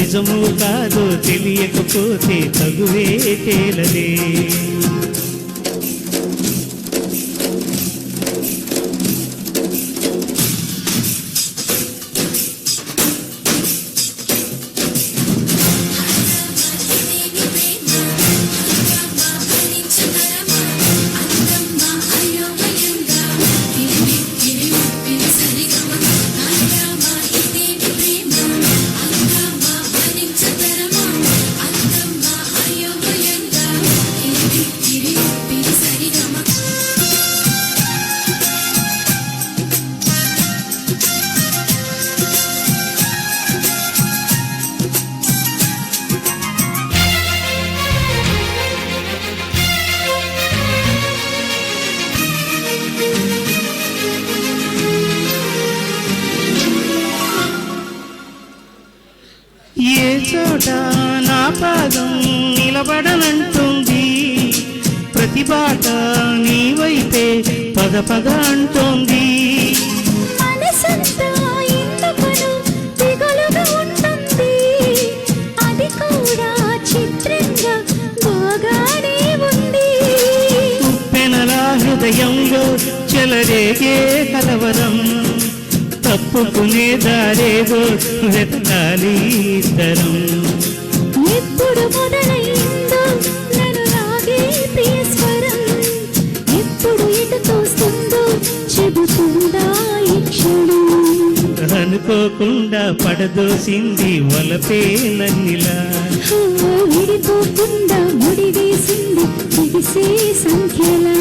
నిజము కాదు తెలియకపోతే తగువే తేలదే. ఏ చోట నా పాదం నిలబడనంటుంది, ప్రతి బాట నీ వైపే పద పద అంటోంది. మనసంతా ఎందుకనో దిగులుగా ఉంటుంది, అది కూడా చిత్రంగా బాగానే ఉంది. ఉప్పెనలా హృదయంలో చెలరేగే కలవరం, తప్పుకునే దారేగో వెతకాలి ఇద్దరం. ఎప్పుడు మొదలైందో నన్ను లాగే ప్రియ స్వరం, ఎప్పుడు ఎటు తోస్తుందో చెబుతుందా ఈ క్షణం. అనుకోకుండా పడదోసింది వలపే నన్నిలా, విడిపోకుండా ముడివేసింది బిగిసే సంఖ్యలా.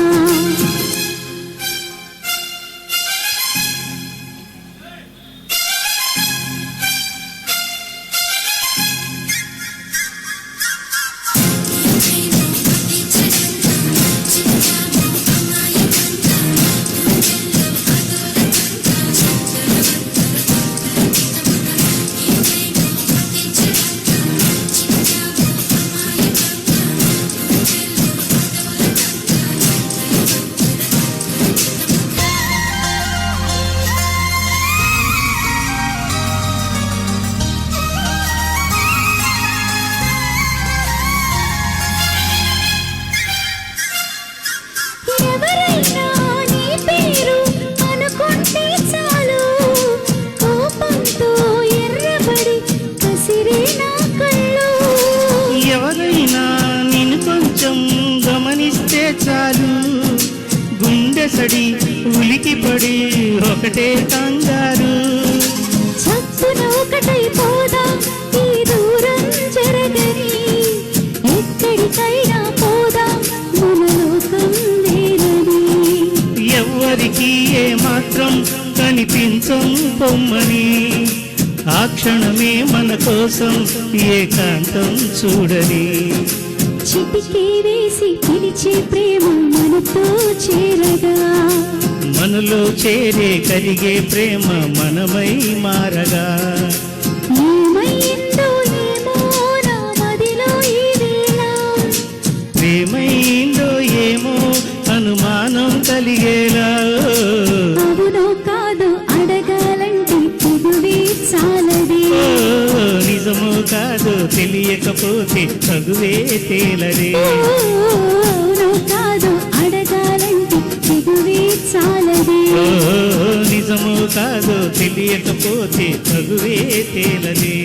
ఎవరైనా నిన్ను కొంచెం గమనిస్తే చాలు, గుండె సడి ఉలికి పడి ఒకటే కంగారు. చప్పున ఒకటై పోదా ఈ దూరం జరగని, ఎక్కడికైనా పోదా మన లోకం వేరని. ఎవ్వరికి ఏ మాత్రం కనిపించం పొమ్మని, ఆ క్షణమే మన కోసం ఏకాంతం చూడని. చిటికే వేసి పిలిచే ప్రేమ మనతో చేరగా, మనలో చేరే కలిగే ప్రేమ మనమై మారగా. ఏమైందో ఏమో నా మదిలో ఈ వేళ, ప్రేమైందో ఏమో అనుమానం కలిగేలా. అవునో కాదో అడగాలంటే తెగువే చాలదే. నిజమో కాదో తెలియకపోతే తగువే తేలదే. అవునో కాదో అడగాలంటే తెగువే చాలదే. నిజమో కాదో తెలియకపోతే తగువే తేలదే.